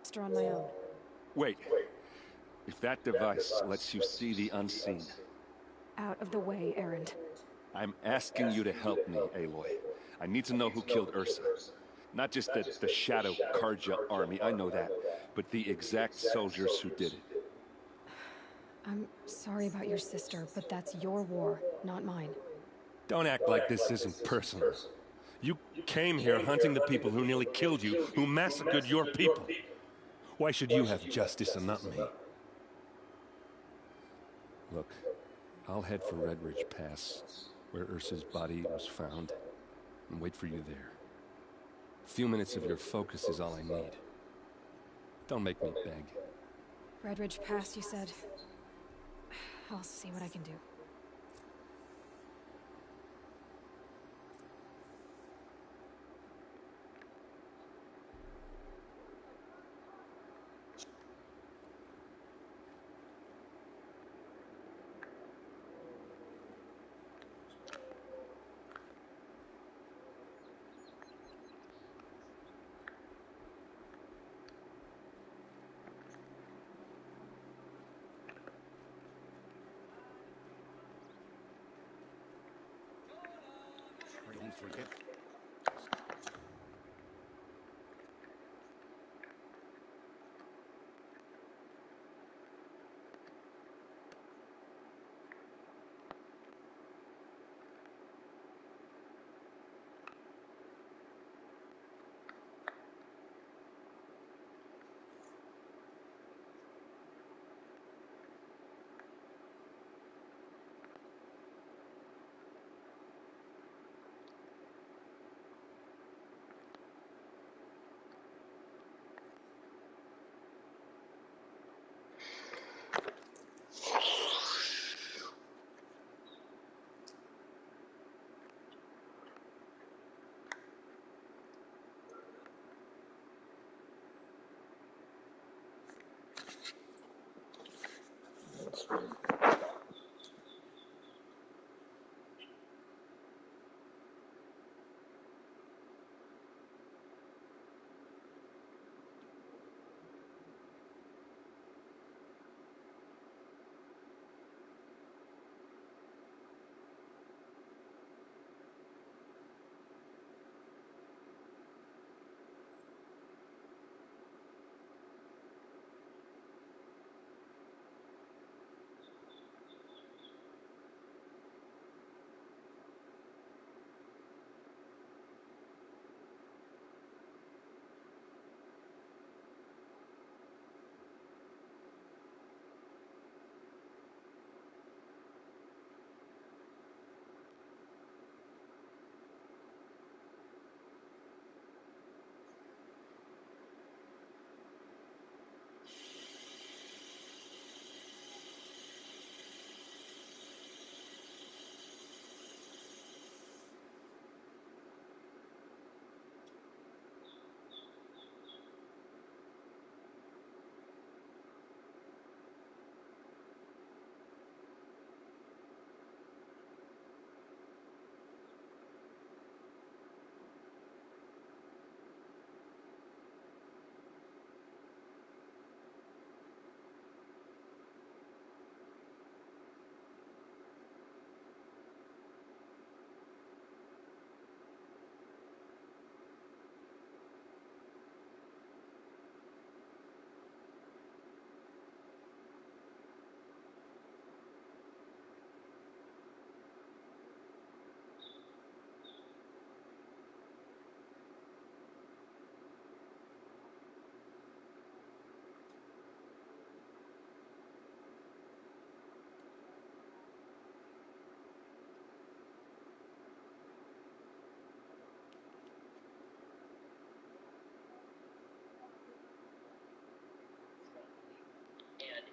monster on my own. Wait. If that device lets you see the unseen... Out of the way, Erend. I'm asking you to help me, Aloy. I need to know who killed Ursa. Not just the Shadow Karja army, I know that, but the exact soldiers who did it. I'm sorry about your sister, but that's your war, not mine. Don't act like this isn't personal. You came here hunting the people who nearly killed you, who massacred your people. Why should you have justice and not me? Look, I'll head for Red Ridge Pass, where Ursa's body was found, and wait for you there. A few minutes of your focus is all I need. Don't make me beg. Red Ridge Pass, you said? I'll see what I can do. Ready for you?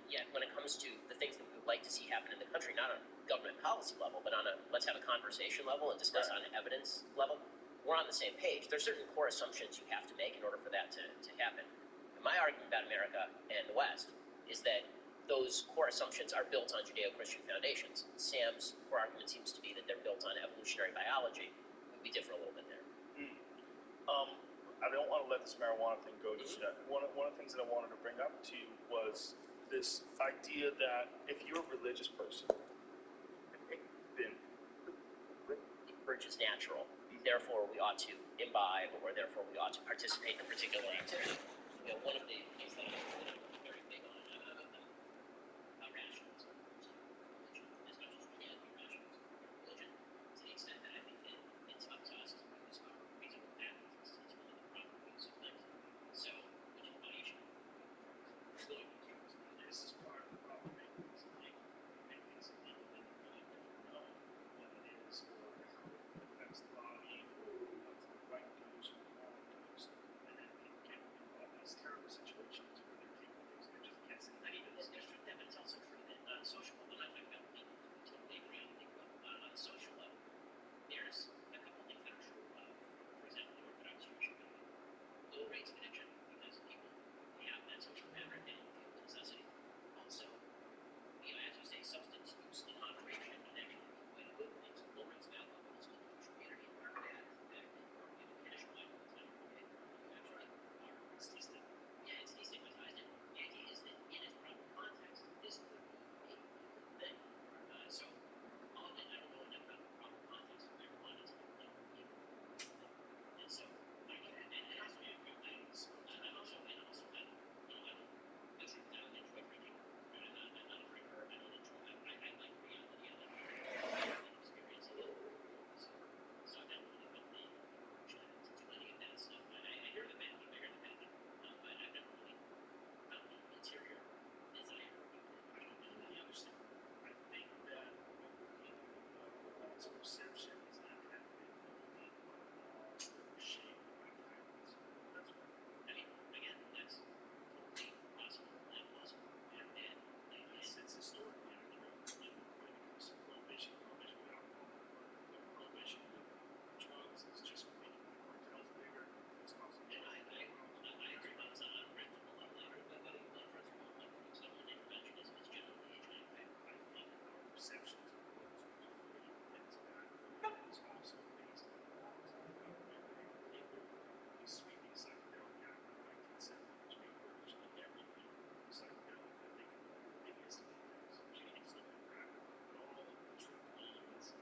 Yet when it comes to the things that we would like to see happen in the country, not on government policy level, but on a let's have a conversation level and discuss on an evidence level, we're on the same page. There's certain core assumptions you have to make in order for that to happen. And my argument about America and the West is that those core assumptions are built on Judeo-Christian foundations. Sam's core argument seems to be that they're built on evolutionary biology. We differ a little bit there. I don't want to let this marijuana thing go just yet. One of the things things that I wanted to bring up to you was this idea that if you're a religious person, then Bridge is natural. Therefore, we ought to imbibe, or therefore we ought to participate in a particular activity. You know, one of the things that I'm very big on about rationalism, religion, as much as we can be rationalism, religion, to the extent that I think that it's up to us to discover reasonable patterns. It's really the proper use of things. So, which is my issue. so this is part of the problem. Many things that people really don't know what it is or how it affects the body or what's the right dose or the wrong dose, and then people get involved in these terrible situations where they're taking things and they're just guessing. I mean, there's truth to that, but it's also true that on a social level, I'm not talking about people who totally agree on the legal level, but on a social level, there's a couple of things that are true about, for example, the Orthodox Jewish community. Low rates of addiction because people have that social fabric, they don't feel the necessity. Also, you know, as you say, substance use in moderation can actually be quite a good thing. So low rates of alcohol use in the Jewish community are bad. In fact, in the Kiddush Bible, it's not okay. You actually are. It's Yeah, it's destigmatized. And the idea is that in its proper context, this could be a good thing. So, all of it, I don't know enough about the proper context of marijuana to know that it would be a good thing. And so, and also, I'm also, you know, the truth is I don't enjoy drinking. Right? I'm not a drinker. I don't enjoy. I like reality. I like experiencing it. So I've never really been the urge to do any of that stuff. I hear the value. But I've never really found the interior desire of it. completely understand. I think that what we're dealing with though is perceptions that have been molded or shaped by tyrants. That's what I mean, again, that's totally possible and plausible. And it's historically accurate. You know, when it comes to prohibition with alcohol, or prohibition with drugs is just making the cartels bigger. It's causing And drugs. I agree with on a practical level. I agree, but whether you want drugs or you don't want drugs, government intervention is generally a giant factor. I think our perceptions of what's good is bad is also based on laws of the government. They will sweeping psychedelic act in the 1970s, made virtually everything psychedelic that they can estimate things. You can still do crack, but all of the terpenes,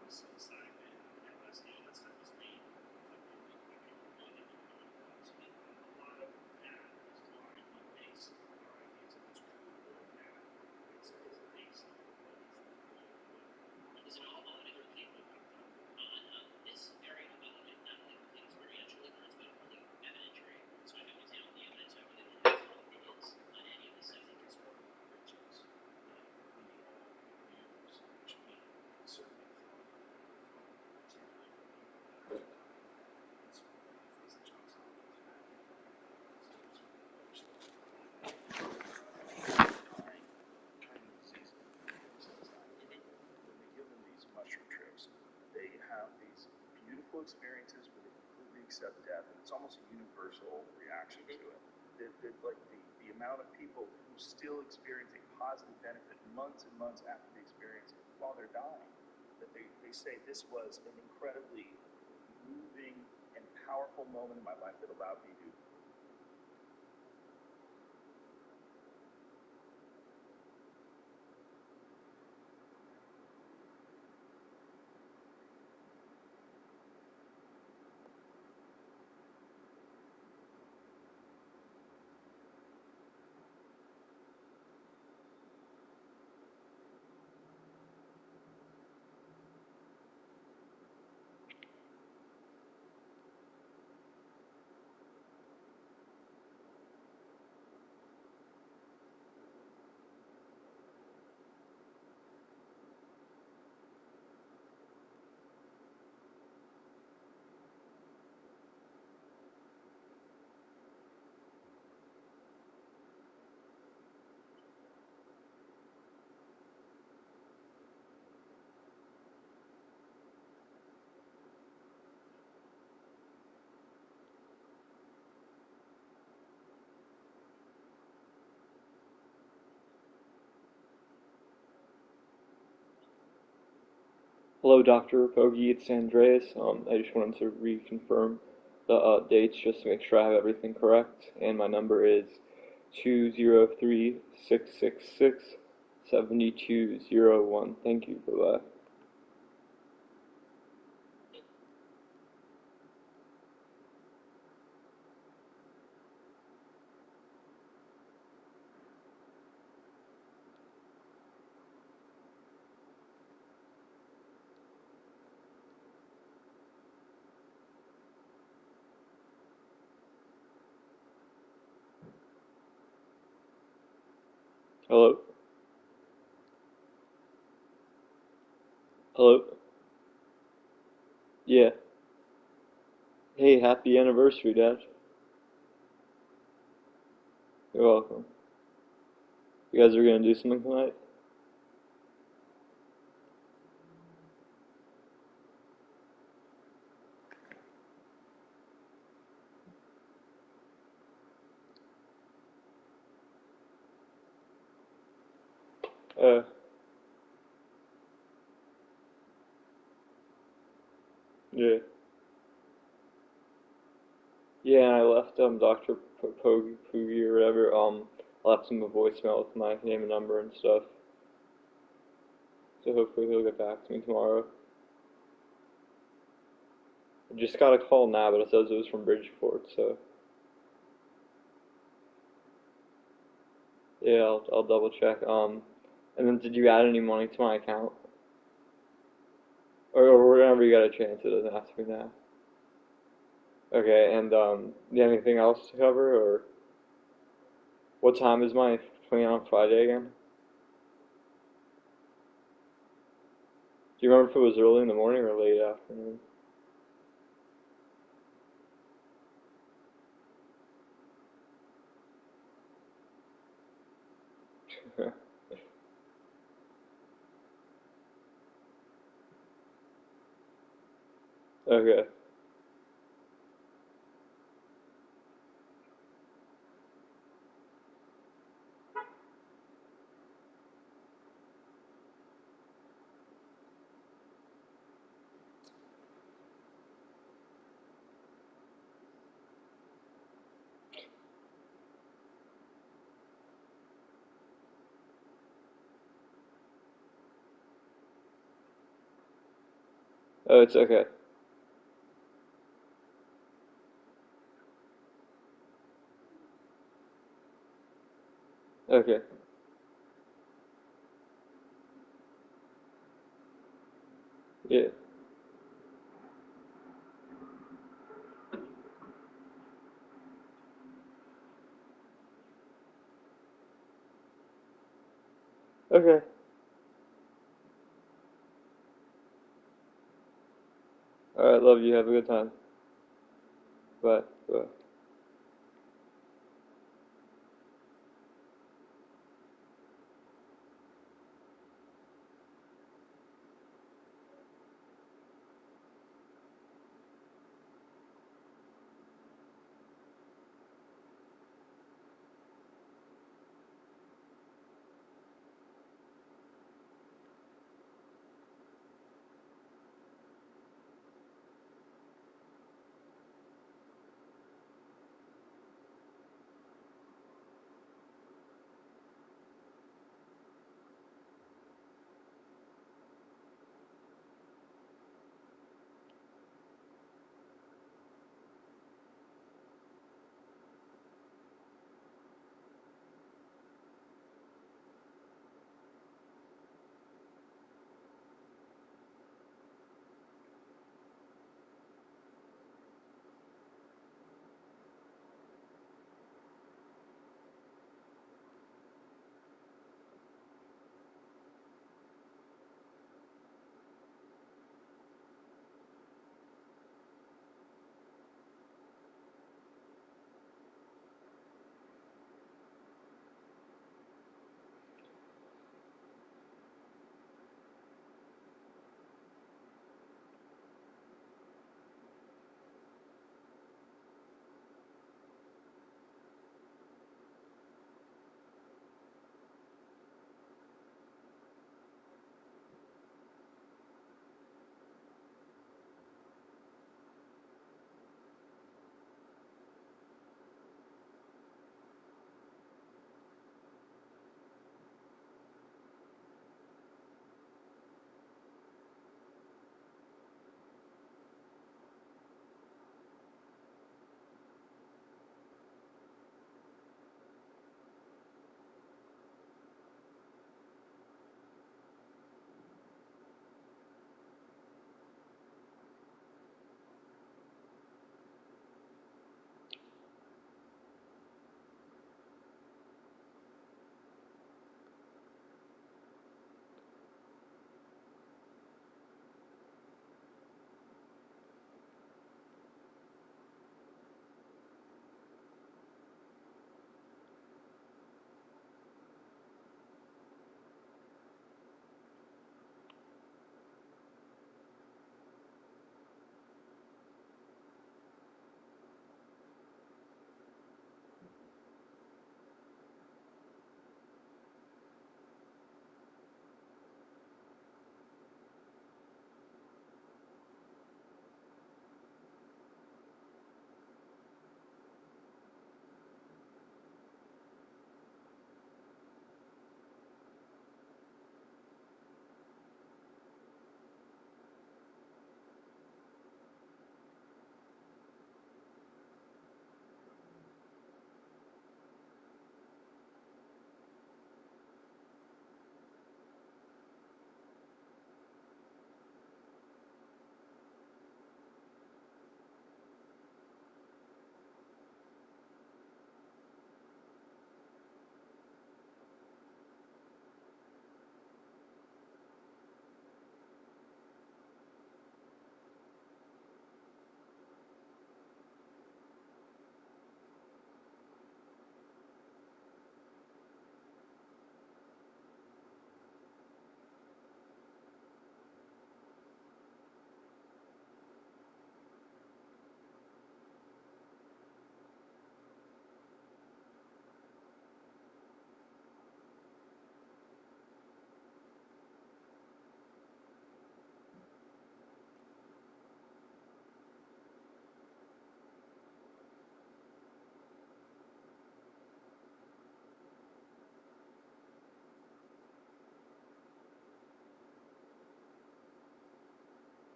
most of the psilocybin, LSD, all that stuff was made by people who really didn't know what it was. And a lot of that is why we base our ideas of what's cool or bad. It's based on what is good. Listen, all I agree with you on this area about it, not only with experiential ignorance, but from the evidentiary. So I have to examine the evidence. I really don't have strong opinions on any of this stuff. I think it's one of the bridges that we all use, which we certainly from particularly from people that are dying. It's one of the things that Johns Hopkins had. It's dying kind of diseases, psilocybin. When they give them these mushroom trips, they have these beautiful experiences where they completely accept death, and it's almost a universal reaction to it. Like the amount of people who still experience a positive benefit months and months after the experience while they're dying, that they say this was an incredibly moving and powerful moment in my life that allowed me to. Hello, Dr. Pogi. It's Andreas. I just wanted to reconfirm the dates just to make sure I have everything correct. And my number is 203-666-7201. Thank you. Bye-bye. Hello? Hello? Yeah. Hey, happy anniversary, Dad. You're welcome. You guys are gonna do something tonight? Uh, yeah. Yeah, and I left Dr. Poogie or whatever. I left him a voicemail with my name and number and stuff. So hopefully he'll get back to me tomorrow. I just got a call now, but it says it was from Bridgeport, so yeah, I'll double check. And then did you add any money to my account? Or whenever you got a chance, it doesn't have to be now. Okay, and you have anything else to cover, or what time is my plane on Friday again? Do you remember if it was early in the morning or late afternoon? Okay. Oh, it's okay. Okay. Yeah. Okay. Alright, love you. Have a good time. Bye. Bye.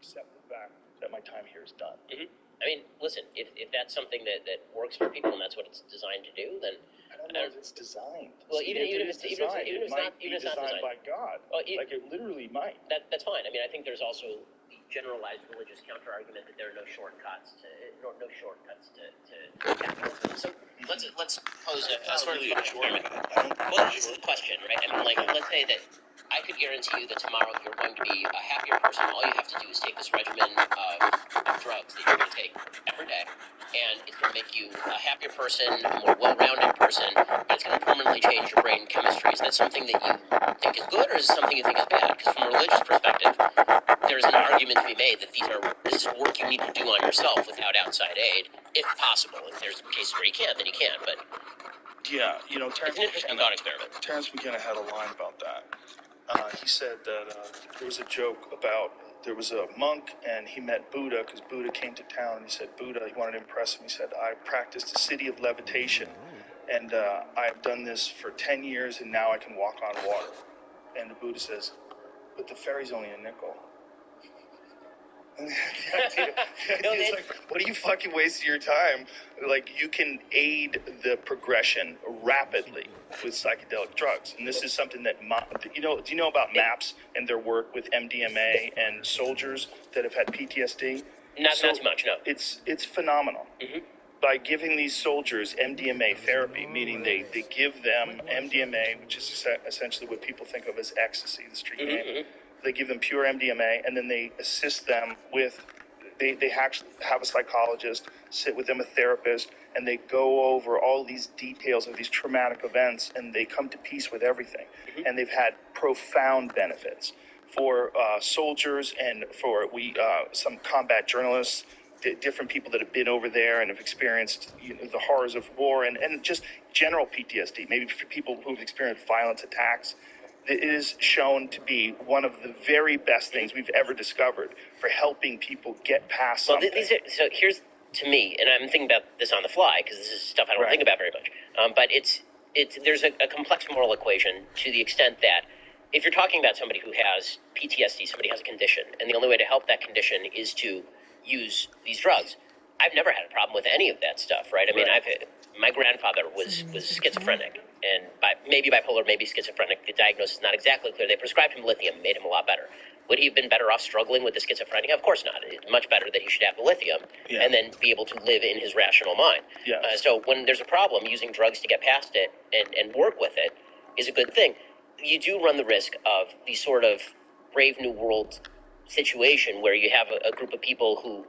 accept the fact that my time here is done. Mm-hmm. I mean, listen, if that's something that works for people and that's what it's designed to do, then I don't know if it's designed. Well, See, even if it's it's designed, even if it it's not might be even if it's not designed designed by God. Well, Like it literally might. That's fine. I mean, I think there's also the generalized religious counter argument that there are no shortcuts to capitalism. So let's pose a That's really really a experiment. shortcut. Well, this is the question, right? I mean, like, let's say that I could guarantee you that tomorrow you're going to be a happier person. All you have to do is take this regimen of drugs that you're going to take every day, and it's going to make you a happier person, a more well-rounded person, but it's going to permanently change your brain chemistry. Is that something that you think is good, or is it something you think is bad? Because from a religious perspective, there's an argument to be made that this is work you need to do on yourself without outside aid, if possible. If there's cases where you can't, then you can't. But Yeah, you know, it's an interesting thought experiment. Terrence McKenna had a line about that. He said that there was a joke about there was a monk and he met Buddha because Buddha came to town and he said, Buddha, he wanted to impress him. He said, I practiced the city of levitation and I've done this for 10 years and now I can walk on water. And the Buddha says, but the ferry's only a nickel. And the idea is like, what are you fucking wasting your time? Like, you can aid the progression rapidly with psychedelic drugs. And this is something that, do you know about MAPS and their work with MDMA and soldiers that have had PTSD? Not too much, no. It's phenomenal. Mm-hmm. By giving these soldiers MDMA therapy, meaning they give them MDMA, which is essentially what people think of as ecstasy, the street name. Mm-hmm. They give them pure MDMA, and then they assist them with, they actually have a psychologist, sit with them, a therapist, and they go over all these details of these traumatic events, and they come to peace with everything. Mm-hmm. And they've had profound benefits for soldiers and for some combat journalists, different people that have been over there and have experienced the horrors of war and just general PTSD, maybe for people who've experienced violent attacks. It is shown to be one of the very best things we've ever discovered for helping people get past something. So here's, to me, and I'm thinking about this on the fly because this is stuff I don't think about very much, but there's a complex moral equation to the extent that if you're talking about somebody who has PTSD, somebody has a condition, and the only way to help that condition is to use these drugs, I've never had a problem with any of that stuff, right? I mean, my grandfather was schizophrenic, and maybe bipolar, maybe schizophrenic. The diagnosis is not exactly clear. They prescribed him lithium, made him a lot better. Would he have been better off struggling with the schizophrenia? Of course not. It's much better that he should have the lithium and then be able to live in his rational mind. Yeah. So when there's a problem, using drugs to get past it and work with it is a good thing. You do run the risk of the sort of Brave New World situation where you have a group of people who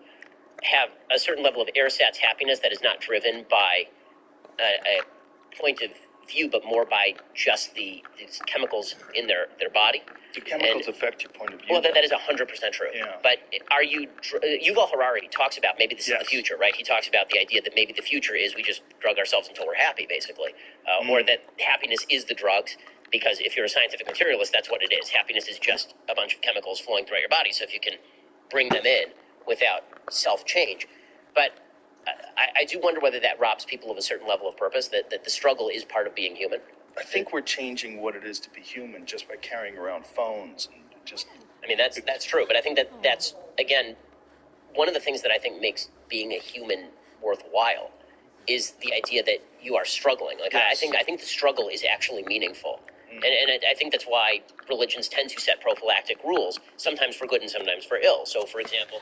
have a certain level of ersatz happiness that is not driven by a point of view, but more by just these chemicals in their body. The chemicals affect your point of view. Well, that is 100% true. Yeah. But Yuval Harari talks about maybe this is the future, right? He talks about the idea that maybe the future is we just drug ourselves until we're happy, basically. Or that happiness is the drugs, because if you're a scientific materialist, that's what it is. Happiness is just a bunch of chemicals flowing throughout your body. So if you can bring them in without self-change. But I do wonder whether that robs people of a certain level of purpose, that the struggle is part of being human. I think we're changing what it is to be human just by carrying around phones and just... I mean, that's true, but I think that's, again, one of the things that I think makes being a human worthwhile is the idea that you are struggling. Like, yes. I think the struggle is actually meaningful. And I think that's why religions tend to set prophylactic rules, sometimes for good and sometimes for ill. So, for example,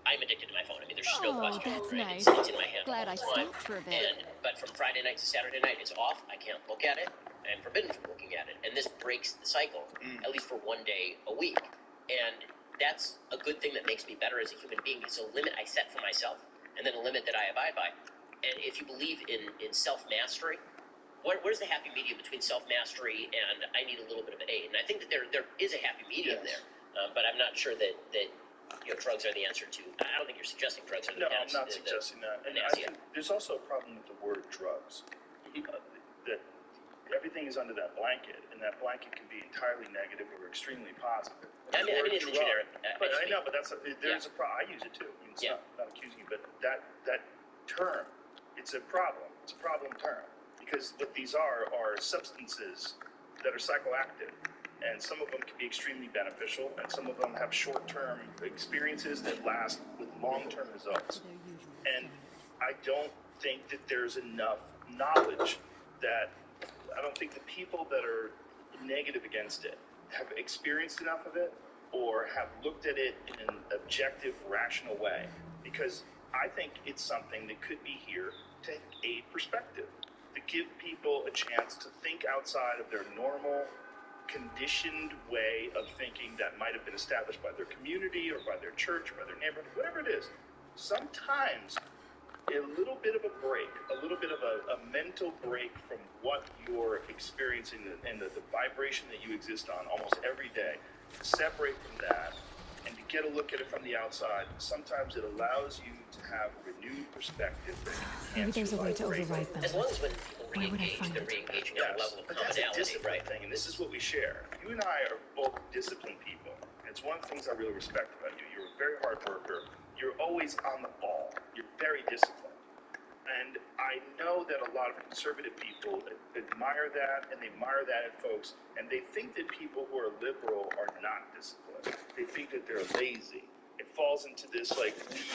I'm addicted to my phone. I mean, there's just no question. That's right? nice. It's in my hand Glad all I the time. stopped for a bit. But from Friday night to Saturday night, it's off. I can't look at it. I'm forbidden from looking at it. And this breaks the cycle, at least for one day a week. And that's a good thing that makes me better as a human being. It's a limit I set for myself, and then a limit that I abide by. And if you believe in self-mastery, where's the happy medium between self-mastery and I need a little bit of an aid? And I think that there is a happy medium there, but I'm not sure that drugs are the answer to. I don't think you're suggesting drugs are the answer. No, I'm not suggesting that. And I think there's also a problem with the word drugs. That everything is under that blanket, and that blanket can be entirely negative or extremely positive. I mean, it's a generic. But I know, but there's a problem. I use it too. It's not accusing you, but that term, it's a problem. It's a problem term because what these are substances that are psychoactive, and some of them can be extremely beneficial, and some of them have short-term experiences that last with long-term results. And I don't think that there's enough knowledge that I don't think the people that are negative against it have experienced enough of it or have looked at it in an objective, rational way. Because I think it's something that could be here to aid perspective, to give people a chance to think outside of their normal, conditioned way of thinking that might have been established by their community or by their church or by their neighborhood, whatever it is. Sometimes a little bit of a break, a little bit of a mental break from what you're experiencing and the vibration that you exist on almost every day, separate from that and to get a look at it from the outside, sometimes it allows you to have a renewed perspective. Maybe there's a way to override them. As long as when people Where would I re-engage, find they're it? re-engaging at a level of But that's a commonality, discipline right? thing, and this is what we share. You and I are both disciplined people. It's one of the things I really respect about you. You're a very hard worker. You're always on the ball. You're very disciplined. And I know that a lot of conservative people admire that, and they admire that in folks, and they think that people who are liberal are not disciplined. They think that they're lazy. It falls into this like weak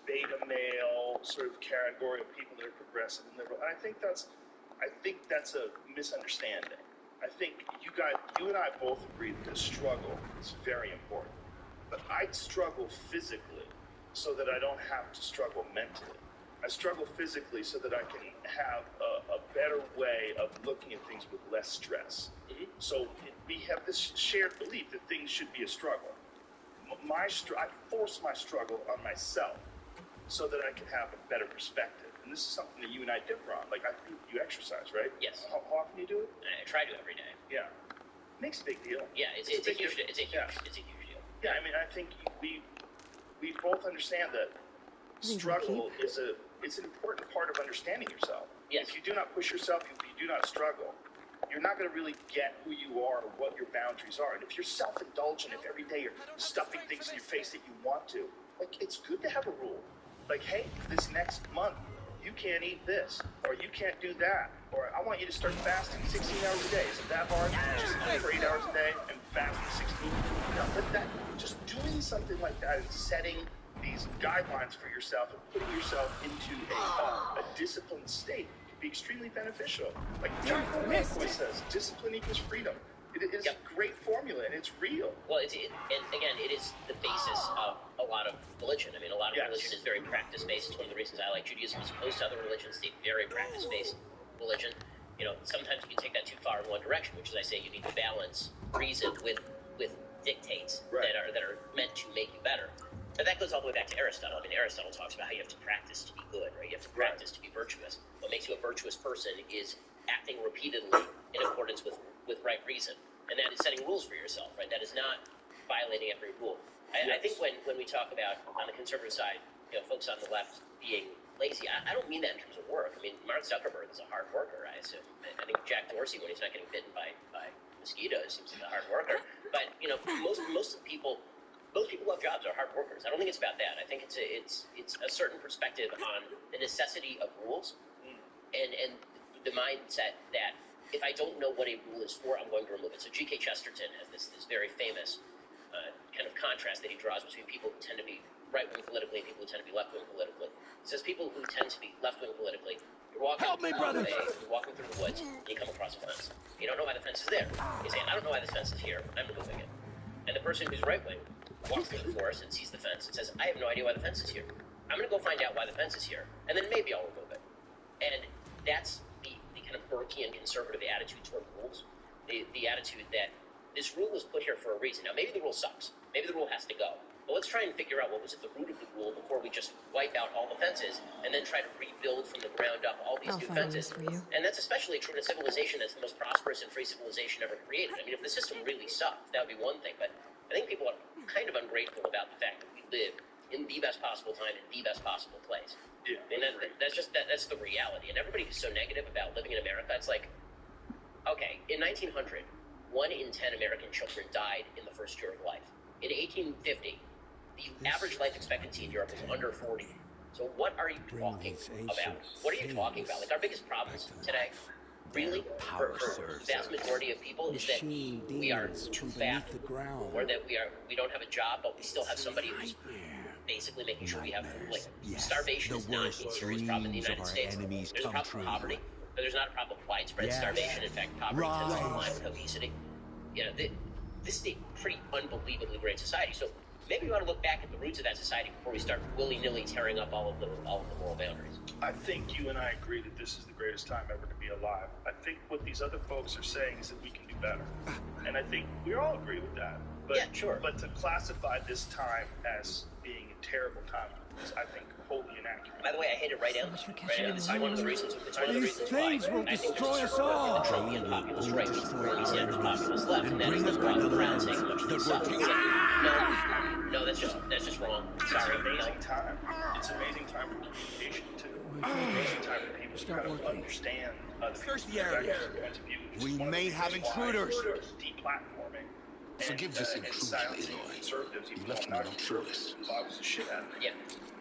beta male sort of category of people that are progressive and liberal. And I think that's a misunderstanding. I think you and I both agree that the struggle is very important. But I struggle physically so that I don't have to struggle mentally. I struggle physically so that I can have a better way of looking at things with less stress. Mm-hmm. So we have this shared belief that things should be a struggle. I force my struggle on myself so that I can have a better perspective. And this is something that you and I differ on. Like, I think you exercise, right? Yes. How often do you do it? I try to every day. Yeah. Makes a big deal. Yeah, it's a huge deal. It's a huge deal. Yeah, I mean, I think we both understand that struggle it's an important part of understanding yourself. Yes. If you do not push yourself, if you do not struggle, you're not going to really get who you are or what your boundaries are. And if you're self-indulgent, if every day you're stuffing things in your face that you want to, like, it's good to have a rule. Like, hey, this next month, you can't eat this, or you can't do that, or I want you to start fasting 16 hours a day. Is it that hard? Just eat for 8 hours a day and fast for 16? No, but just doing something like that and setting these guidelines for yourself and putting yourself into a disciplined state can be extremely beneficial. Like John always says, discipline equals freedom. It is a great formula, and it's real. Well, and again, it is the basis of a lot of religion. I mean, a lot of religion is very practice-based. It's one of the reasons I like Judaism as opposed to other religions, the very practice-based religion. You know, sometimes you can take that too far in one direction, which is I say you need to balance reason with dictates that are meant to make you better. But that goes all the way back to Aristotle. I mean, Aristotle talks about how you have to practice to be good, right? You have to practice to be virtuous. What makes you a virtuous person is acting repeatedly in accordance with right reason. And that is setting rules for yourself, right? That is not violating every rule. I think when we talk about, on the conservative side, you know, folks on the left being lazy, I don't mean that in terms of work. I mean, Mark Zuckerberg is a hard worker, I assume. I think Jack Dorsey, when he's not getting bitten by mosquitoes, seems like a hard worker. But, you know, most people who have jobs are hard workers. I don't think it's about that. I think it's a certain perspective on the necessity of rules and the mindset that if I don't know what a rule is for, I'm going to remove it. So G.K. Chesterton has this very famous kind of contrast that he draws between people who tend to be right-wing politically and people who tend to be left-wing politically. He says people who tend to be left-wing politically, you're walking you're walking through the woods, and you come across a fence. You don't know why the fence is there. You say, I don't know why this fence is here, I'm removing it. And the person who's right-wing walks through the forest and sees the fence and says, I have no idea why the fence is here. I'm going to go find out why the fence is here, and then maybe I'll remove it. And that's the kind of Burkean conservative attitude toward rules, the attitude that this rule was put here for a reason. Now, maybe the rule sucks. Maybe the rule has to go. But let's try and figure out what was at the root of the rule before we just wipe out all the fences and then try to rebuild from the ground up all these new fences. And that's especially true in a civilization that's the most prosperous and free civilization ever created. I mean, if the system really sucked, that would be one thing. But I think people are kind of ungrateful about the fact that we live in the best possible time in the best possible place. Yeah, and that's the reality. And everybody who's so negative about living in America, it's like, okay, in 1900, 1 in 10 American children died in the first year of life. In 1850, the average life expectancy in Europe was under 40. So what are you talking about? What are you talking about? Like, our biggest problems today really, power for serves the vast majority of people, is that machine we are demons too from fat, beneath the ground. or that we don't have a job, but we still have somebody who's Nightmare. basically making sure we have food. Like, Yes, starvation the is not worst a serious problem in the dreams of United our States. enemies There's a come problem with true. poverty, but there's not a problem with widespread Yes. starvation. In fact, poverty tends to Rise. combine with obesity. You know, this is a pretty unbelievably great society. So maybe we ought to look back at the roots of that society before we start willy-nilly tearing up all of the moral boundaries. I think you and I agree that this is the greatest time ever to be alive. I think what these other folks are saying is that we can do better. And I think we all agree with that. But, Yeah, sure. But to classify this time as being a terrible time is, I think, wholly inaccurate. By the way, I hate it right So out. much for Right catching out. on. It's one of the reasons. It's one of the These reasons things why will I think destroy there's us a all. Trumpian populist right, which is Bernie Sanders populist left, and that bring is us the back to broad the crowd land saying much that of we're stuff. taking. It's like, no, that's just wrong. Sorry, It's an amazing time. It's an amazing time for communication, too. It's an amazing time for people to kind of understand other Search people's the area. perspectives and points of view. which is We one of the may have reasons why intruders. it's deplatforming. Forgive this and intrusion, silencing Aloy. conservatives, even You though left I'm me not no conservative, choice. bothers the shit out of me. Yeah.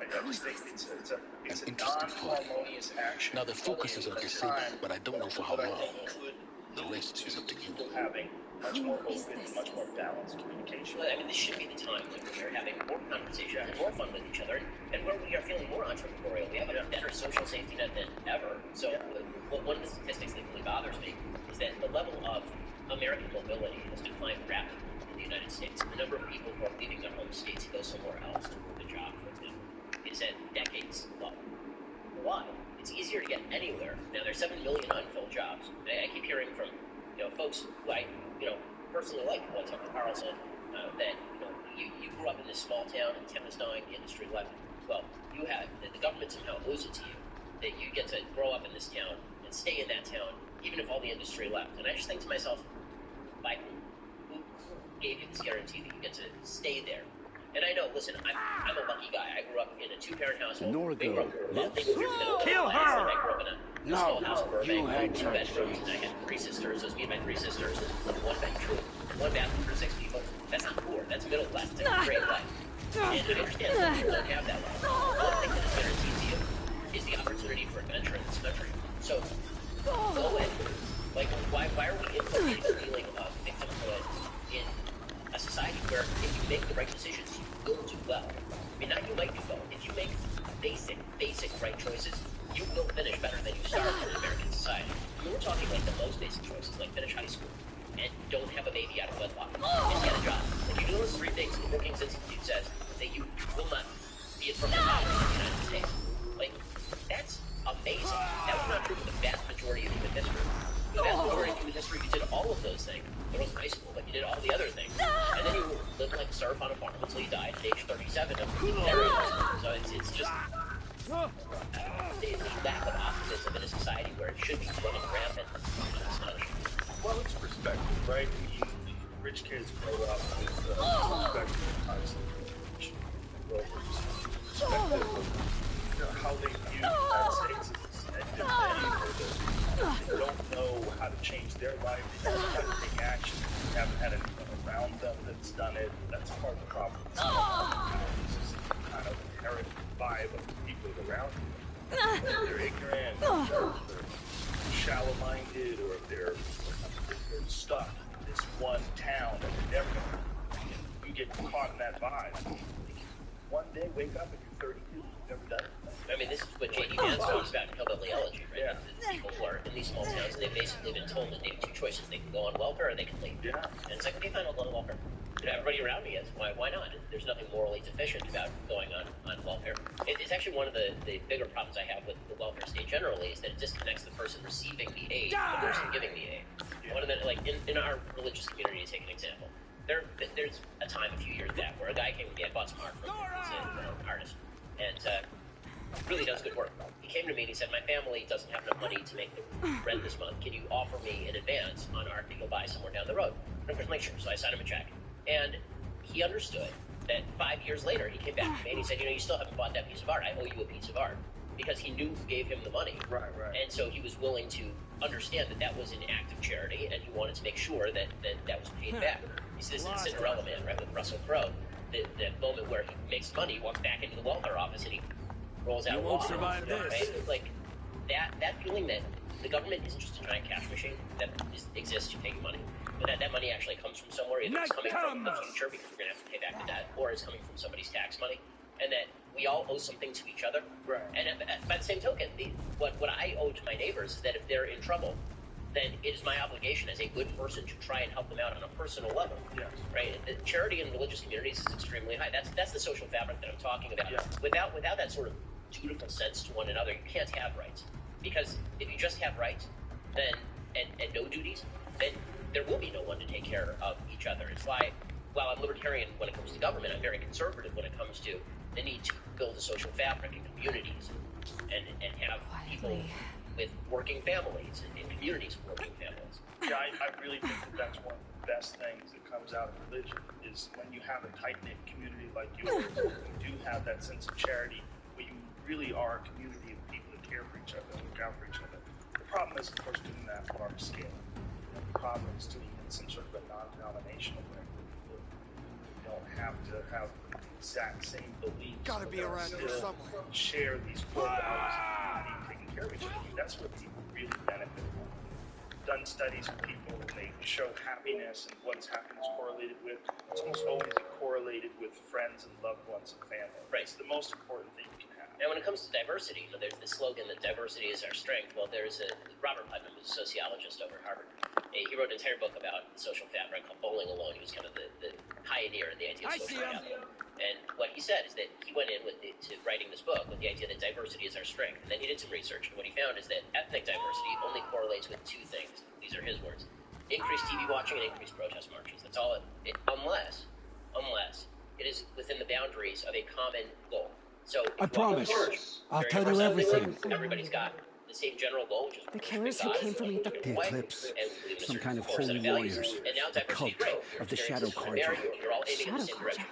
I just think it's a interesting point. non-harmonious action. Now, the focus is on at a Casino, time but I don't know for how that I long. think could The lead rest is up to you. people having much more Who is open, this? much more balanced communication. Well, I mean, this should be the time when we are having more conversation and more fun with each other, and where we are feeling more entrepreneurial. We have a better social safety net than ever. So, one of the statistics that really bothers me is that the level of American mobility has declined rapidly in the United States. The number of people who are leaving their home states to go somewhere else to work a job, for example, is at decades low. Why? It's easier to get anywhere. Now, there's 7 million unfilled jobs. I keep hearing from folks who I personally like, like Tucker Carlson, that you grew up in this small town and the town is dying, the industry left. Well, you have the government somehow owes it to you that you get to grow up in this town and stay in that town, even if all the industry left. And I just think to myself, like, who gave you this guarantee that you get to stay there? And I know, listen, I'm a lucky guy. I grew up in a 2-parent household. They grew up Kill her! I grew up in a small house in Burbank with 2 bedrooms, and I had 3 sisters. So it was me and my 3 sisters, and 1 bedroom, 1 bathroom for 6 people. That's not poor. That's middle class. It's a great life. And I understand some people don't have that life. One thing that is guaranteed to you is the opportunity for adventure in this country. So go in. Like, why are we implicating the feeling of victimhood in a society where if you make the right decisions, you will do well? I mean, not you might do well. If you make basic right choices, you will finish better than you started in American society. I mean, we're talking like the most basic choices, like finish high school and don't have a baby out of wedlock and get a job. If you do those 3 things, the Brookings Institute says that you will not be from the poverty in the United States. Like, that's amazing. That was not true for the vast majority of human history. The vast majority of human history, you did all of those things. It wasn't high school, but you did all the other things. And then you lived like a serf on a farm until you died at age 37 of So it's just the lack of optimism in a society where it should be running rampant. It's astonishing. Well, it's perspective, right? Rich kids grow up with perspective constantly. Perspective of how they view the United States as a where they don't know how to change their life, they don't know how to take action, they haven't had anyone around them that's done it. That's part of the problem. This is kind of inherent vibe of the people around you. They're ignorant, they're shallow-minded, or they're stuck in this one town that they're never going to. You get caught in that vibe. One day, wake up and you're 32. You've never done it. I mean, this is what J.D. Vance talks about in Hillbilly Elegy, right? Yeah. The people who are in these small towns, they've basically been told that they have 2 choices. They can go on welfare or they can leave. Yeah. And it's like, okay, fine, I'll go on welfare. Everybody around me is. Why not? There's nothing morally deficient about going on welfare. It's actually one of the bigger problems I have with the welfare state generally is that it disconnects the person receiving the aid from the person giving the aid. Yeah. One of the, like, in our religious community, to take an example, there's a time a few years back where a guy came to me, I bought some art from him, he's an artist, and really does good work. He came to me and he said, my family doesn't have enough money to make the rent this month. Can you offer me in advance on art that you'll buy somewhere down the road? And of course, like, sure. So I signed him a check. And he understood that 5 years later, he came back to me and he said, you still haven't bought that piece of art. I owe you a piece of art. Because he knew who gave him the money. Right. And so he was willing to understand that was an act of charity, and he wanted to make sure that was paid back. He says in Cinderella Man, right, with Russell Crowe, the moment where he makes money, he walks back into the welfare office and he rolls out. You won't survive this. Right? Like that feeling that the government isn't just a giant cash machine that exists to take money, but that money actually comes from somewhere. Either it's coming from the future because we're going to have to pay back the debt, or it's coming from somebody's tax money, and that we all owe something to each other. Right. And by the same token, what I owe to my neighbors is that if they're in trouble, then it is my obligation as a good person to try and help them out on a personal level. Yes. Right? The charity in religious communities is extremely high. That's the social fabric that I'm talking about. Yeah. Without that sort of dutiful sense to one another, you can't have rights. Because if you just have rights, then and no duties, then there will be no one to take care of each other. It's why, while I'm libertarian when it comes to government, I'm very conservative when it comes to the need to build a social fabric in communities and have people with working families and communities of working families. Yeah, I really think that's one of the best things that comes out of religion is when you have a tight-knit community like yours, you do have that sense of charity, where you really are a community of people that care for each other and look out for each other. The problem is, of course, doing that on a large scale. The problem is doing it in some sort of a non-denominational way. You don't have to have the exact same beliefs. Gotta be around here somewhere. Share these core values of taking care of each other. That's where people really benefit from. Done studies with people and they show happiness and what is happiness correlated with. It's almost always correlated with friends and loved ones and family. Right. It's the most important thing you can have. And when it comes to diversity, there's this slogan that diversity is our strength. Well, there's Robert Putnam, who's a sociologist over at Harvard. He wrote an entire book about social fabric called Bowling Alone. He was kind of the pioneer in the idea of social fabric. And what he said is that he went in to writing this book with the idea that diversity is our strength. And then he did some research, and what he found is that ethnic diversity only correlates with two things. These are his words: increased TV watching and increased protest marches. That's all unless it is within the boundaries of a common goal. So I promise. I'll tell you everything. Everybody's got the same general goal, which is The killers who came from Ethiopia. The Eclipse. Some kind of holy warriors. A cult of the Shadow Carja. Shadow Carja?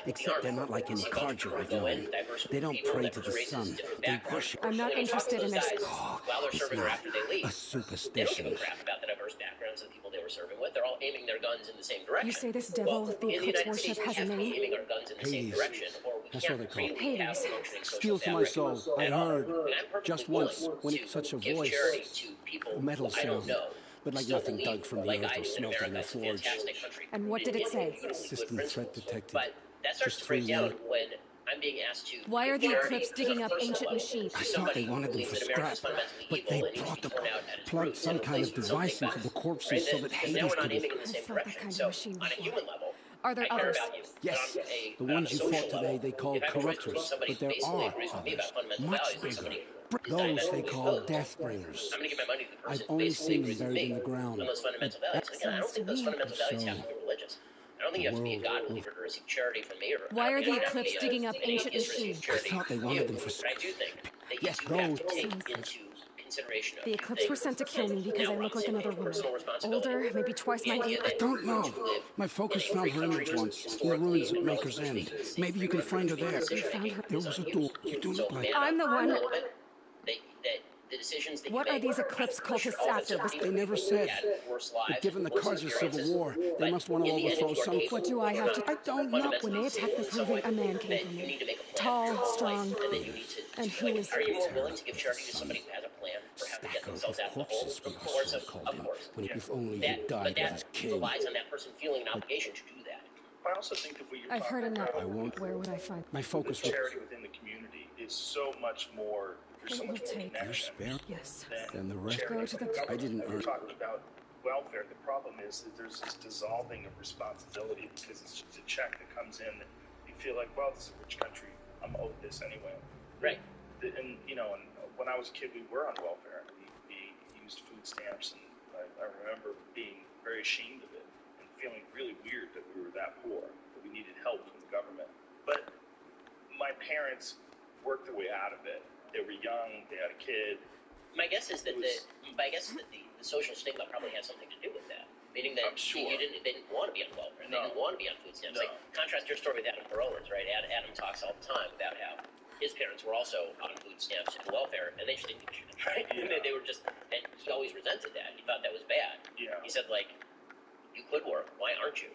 Except they're not like any Carja I've known. They don't pray to the sun. They worship. I'm not interested in this. While they're serving or after they leave. A They don't superstition. give a crap about the diverse backgrounds of the people they were serving with. They're all aiming their guns in the same direction. You say this devil Well, the in the Eclipse United States, worship has we a have to be name? aiming our guns in the same Hades. direction, or we That's can't what they call it. really have Hades. a functioning social Steal to my fabric. soul. I And heard I'm perfectly just once willing when to it's such a give voice. charity to people A metal I don't sound. know. But like Still nothing believe, dug from the like earth I or do in smelted in America, a it's a forge. fantastic country. And what did it say? Beautifully good System threat principles. detected. But that starts Just to break 3 down minutes. when I'm being asked to. Why are the give charity Eclipse on a digging up personal ancient level machines? to I thought somebody they who wanted them believes for that America's scrap, fundamentally but evil they and needs to brought be thrown out at its plugged roots some and kind of replaced with something device into better. the corpses Right? so that Because now Hades we're not could. aiming in the I've same felt that direction. kind of So machine on a before. human level, Are there I care others? about you. Yes, But the on a ones you social fought today level, they call if I have a choice between corruptors, somebody but there who basically are agrees with me others, about fundamental much values and bigger. somebody who is Those they diametrically call opposed, death bringers. I'm going to give my money to the person I've who only basically seen them agrees with buried in me the ground. on those fundamental values. Again, I don't think those fundamental values have to be religious. I don't think you have to be a God believer to receive charity from me. Or Why are the you have to be Eclipse digging up an ancient atheist to receive machines? charity I thought they from wanted you. them for But I do think that Yes, you do have to those. take into consideration a The few Eclipse things. were sent to kill me because Now, I we're look on like the same another page. woman. Personal responsibility. Older, maybe twice my age. I don't know. My focus found her image once in the ruins at Maker's End. Maybe you can find her there. You found her. There was a door. You do look like. I'm the one. That the decisions that What you are make these Eclipse cultists after? They never said. But given the Carja Civil War, they must want to overthrow some. What do I have to? I don't know. When they attacked the proving, a man came from me. Tall, strong, and who is... Are you more willing to give charity to somebody who has a plan for how to get Stack themselves of out of the hole? corpses we Of course, also called of him. course. When if only That, he but died as that a king. relies on that person feeling an obligation to do that. I also think that what you're I've heard talking enough. about I won't. Where would I find... My focus with was. charity within the community is so much more. There's so It will much more take- You're connection spare. Yes. Than the rest. charity Go to the- within I didn't government. earn- We're talking about welfare. The problem is that there's this dissolving of responsibility because it's just a check that comes in that you feel like, well, this is a rich country. I'm owed this anyway. Right. And when I was a kid, we were on welfare. We used food stamps, and I remember being very ashamed of it and feeling really weird that we were that poor, that we needed help from the government. But my parents worked their way out of it. They were young. They had a kid. My guess is that the social stigma probably has something to do with that. Meaning that I'm sure. they didn't want to be on welfare. They No. didn't want to be on food stamps. No. Like, contrast your story with Adam Carolla's, right? Adam talks all the time about how his parents were also on food stamps and welfare, and they just didn't give a shit, right? Yeah. They were just, and he always resented that. He thought that was bad. Yeah. He said, like, you could work. Why aren't you?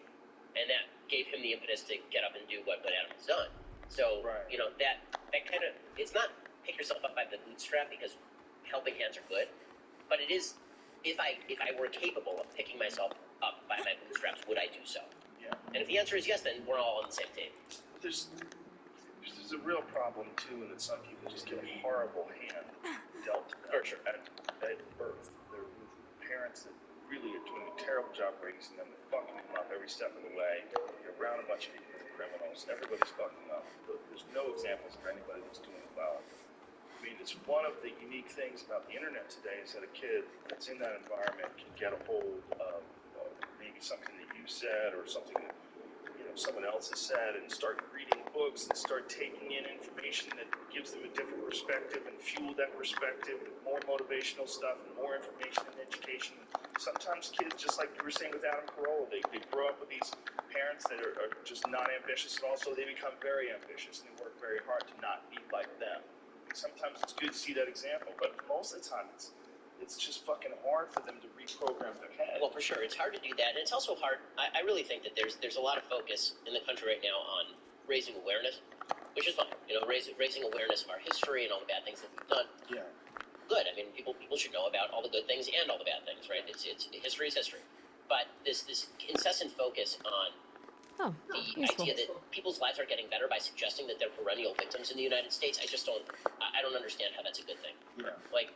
And that gave him the impetus to get up and do what Adam has done. So, Right. that kind of, it's not pick yourself up by the bootstrap because helping hands are good, But it is, if I were capable of picking myself up by my bootstraps, would I do so? Yeah. And if the answer is yes, then we're all on the same team. There's a real problem too, in that some people just get a horrible hand dealt to them For sure. at birth. They're with parents that really are doing a terrible job raising them, they're fucking them up every step of the way. You're around a bunch of people that are criminals. Everybody's fucking up. But there's no examples of anybody that's doing well. I mean, it's one of the unique things about the internet today is that a kid that's in that environment can get a hold of maybe something that you said or something that someone else has said, and start reading books and start taking in information that gives them a different perspective and fuel that perspective with more motivational stuff and more information and education. Sometimes kids, just like you were saying with Adam Carolla, they grow up with these parents that are just not ambitious, and also they become very ambitious and they work very hard to not be like them. Sometimes it's good to see that example, but most of the time it's just fucking hard for them to reprogram their head. Well, for sure, it's hard to do that, and it's also hard. I really think that there's a lot of focus in the country right now on raising awareness, which is fine. Raising awareness of our history and all the bad things that we've done. Yeah. Good. I mean, people should know about all the good things and all the bad things, right? It's history is history, but this incessant focus on the useful. idea that people's lives are getting better by suggesting that they're perennial victims in the United States, I don't understand how that's a good thing. Yeah. Like,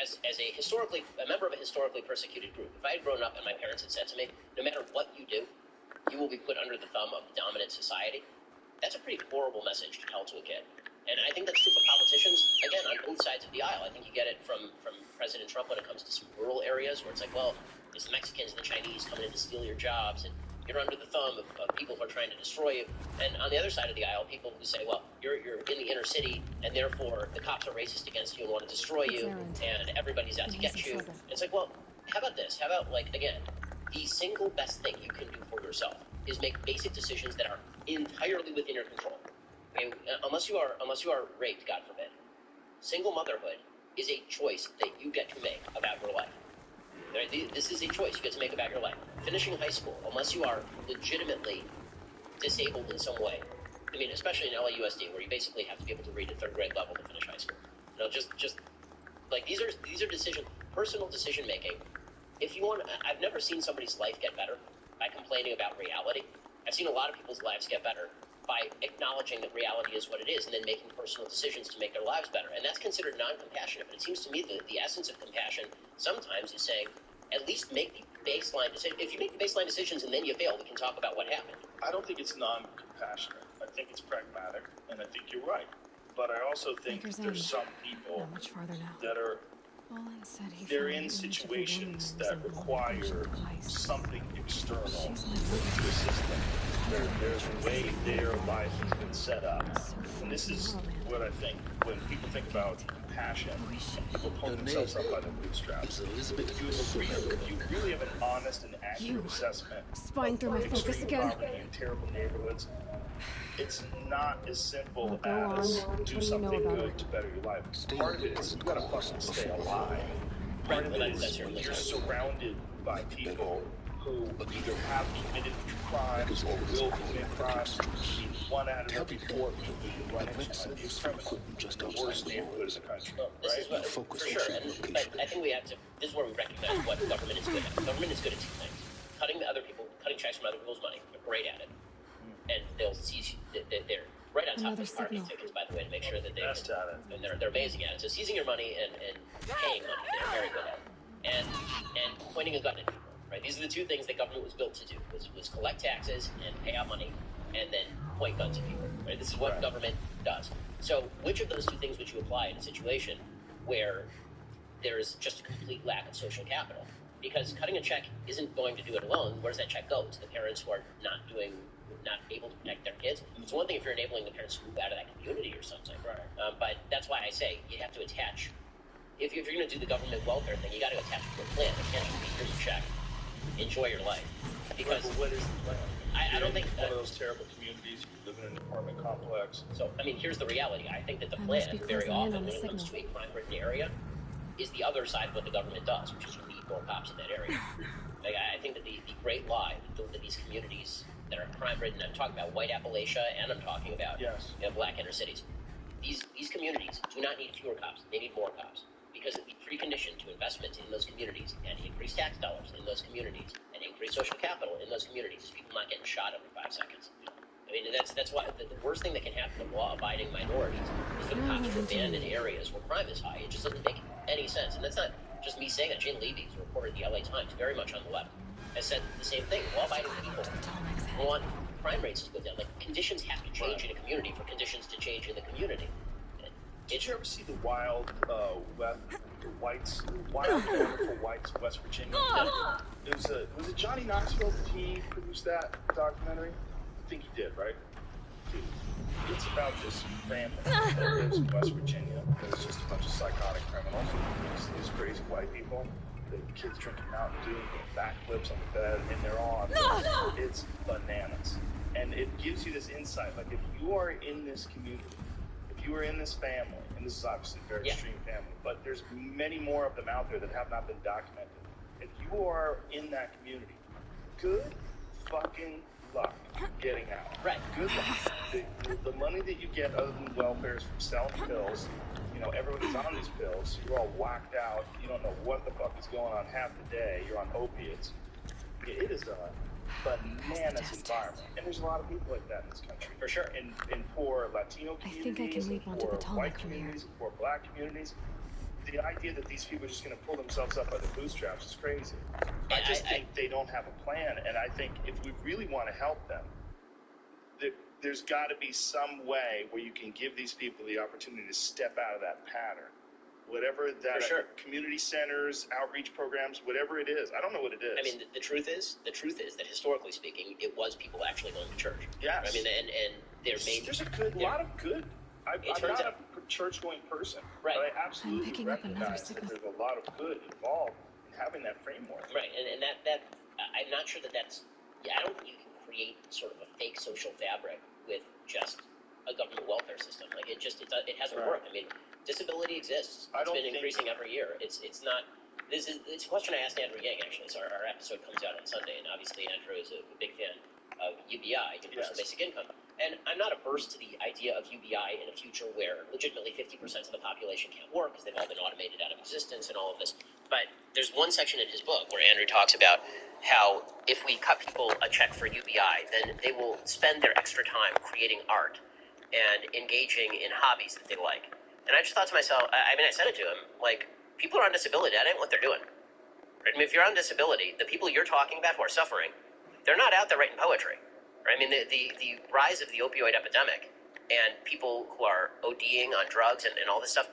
as a member of a historically persecuted group, if I had grown up and my parents had said to me, no matter what you do, you will be put under the thumb of the dominant society, that's a pretty horrible message to tell to a kid. And I think that's true for politicians, again, on both sides of the aisle. I think you get it from President Trump when it comes to some rural areas where it's like, well, it's the Mexicans and the Chinese coming in to steal your jobs, and you're under the thumb of people who are trying to destroy you. And on the other side of the aisle, people who say, well, you're in the inner city, and therefore the cops are racist against you and want to destroy you, and everybody's out to get you. It's like, well, how about this? How about, like, again, the single best thing you can do for yourself is make basic decisions that are entirely within your control. I mean, unless you are raped, God forbid, single motherhood is a choice that you get to make about your life. This is a choice you get to make about your life. Finishing high school, unless you are legitimately disabled in some way, I mean, especially in LAUSD, where you basically have to be able to read at third grade level to finish high school. Just like these are personal decision making. If you want, I've never seen somebody's life get better by complaining about reality. I've seen a lot of people's lives get better by acknowledging that reality is what it is and then making personal decisions to make their lives better. And that's considered non-compassionate, but it seems to me that the essence of compassion sometimes is saying, at least make the baseline decision. If you make the baseline decisions and then you fail, we can talk about what happened. I don't think it's non-compassionate. I think it's pragmatic, and I think you're right. But I also think there's some people Not much farther now. that are they're in found situations each of that the require women something external She's to my the system. There's a way their life has been set up. And this is what I think when people think about compassion, people pull themselves up by their bootstraps. You really have an honest and accurate assessment spying through my focus extreme again. poverty in terrible neighborhoods. It's not as simple Go as on. What do do you something know about good it? to better your life. Part of it is you gotta fucking stay alive. Part of it is you're surrounded by people who either have committed crimes or will commit crimes. One out of every 4 people you run into might be a criminal in the worst neighborhood in the country, This is right? what, for sure. But I think we have to. This is where we recognize what government is good at. Government is good at two things: cutting checks from other people's money. They're great at it, and they'll seize. They're right on top Another of parking signal. tickets, by the way, to make sure that they. Best at it. And they're amazing at it. So seizing your money and paying money, they're very good at it. And pointing a gun at people. Right? These are the two things that government was built to do: was collect taxes and pay out money, and then point guns at people. Right? This is what government does. So, which of those two things would you apply in a situation where there is just a complete lack of social capital? Because cutting a check isn't going to do it alone. Where does that check go? To the parents who are not able to protect their kids. It's one thing if you're enabling the parents to move out of that community or something. Right. But that's why I say you have to attach. If you're going to do the government welfare thing, you got to attach it to a plan. It can't just be here's a check. Enjoy your life. Because But what is the plan? I don't think one of those terrible communities. You live in an apartment complex. so. I mean, here's the reality. I think that the I plan must be very closing in often on when the it comes to signal. a crime-ridden area is the other side of what the government does, which is you need more cops in that area. Like, I think that the great lie that these communities that are crime-ridden, I'm talking about white Appalachia, and I'm talking about Yes. black inner cities. These communities do not need fewer cops; they need more cops because the precondition to investment in those communities and increased tax dollars in those communities and increased social capital in those communities is people not getting shot every 5 seconds. I mean, that's why the worst thing that can happen to law-abiding minorities is for the cops to abandon areas where crime is high. It just doesn't make any sense. And that's not just me saying that. Jane Levy, who's reported in the LA Times, very much on the left, has said the same thing. Law-abiding people want crime rates to go down. Like, conditions have to change in a community for conditions to change in the community. Did you ever see the wild, wonderful whites of West Virginia? Was it Johnny Knoxville? Did he produce that documentary? I think he did, right? Dude, it's about this family that lives in West Virginia. There's just a bunch of psychotic criminals, these crazy white people. The kids drinking Mountain Dew, doing backflips on the bed, and they're on. It's bananas. And it gives you this insight. Like, if you are in this community, if you are in this family, and this is obviously a very extreme family, but there's many more of them out there that have not been documented. If you are in that community, good fucking luck getting out. Right. Good luck. The money that you get other than welfare is from selling pills. You know, everybody's on these pills. You're all whacked out. You don't know what the fuck is going on half the day. You're on opiates. It is a bananas environment. And there's a lot of people like that in this country. For sure. In poor Latino communities, I think I can leap onto poor Potomac white from here. communities, poor black communities. The idea that these people are just going to pull themselves up by the bootstraps is crazy. I just think they don't have a plan. And I think if we really want to help them, there's got to be some way where you can give these people the opportunity to step out of that pattern. Whatever that, community centers, outreach programs, whatever it is. I don't know what it is. I mean, the truth is that historically speaking, it was people actually going to church. Yes. I mean, and there's a lot of good. I'm not a church-going person, right? But I absolutely I'm picking up another recognize that signal. there's a lot of good involved in having that framework. Right, and that I'm not sure that's. Yeah, I don't think you can create sort of a fake social fabric with just a government welfare system. Like it hasn't worked. I mean, disability exists. It's been increasing every year. It's not. It's a question I asked Andrew Yang actually. So our episode comes out on Sunday, and obviously Andrew is a big fan of UBI, Universal Basic Income. And I'm not averse to the idea of UBI in a future where legitimately 50% of the population can't work because they've all been automated out of existence and all of this. But there's one section in his book where Andrew talks about how if we cut people a check for UBI, then they will spend their extra time creating art and engaging in hobbies that they like. And I just thought to myself, I said it to him, like, people are on disability, that ain't what they're doing. Right? I mean, if you're on disability, the people you're talking about who are suffering, they're not out there writing poetry. Right? I mean, the rise of the opioid epidemic and people who are ODing on drugs and all this stuff,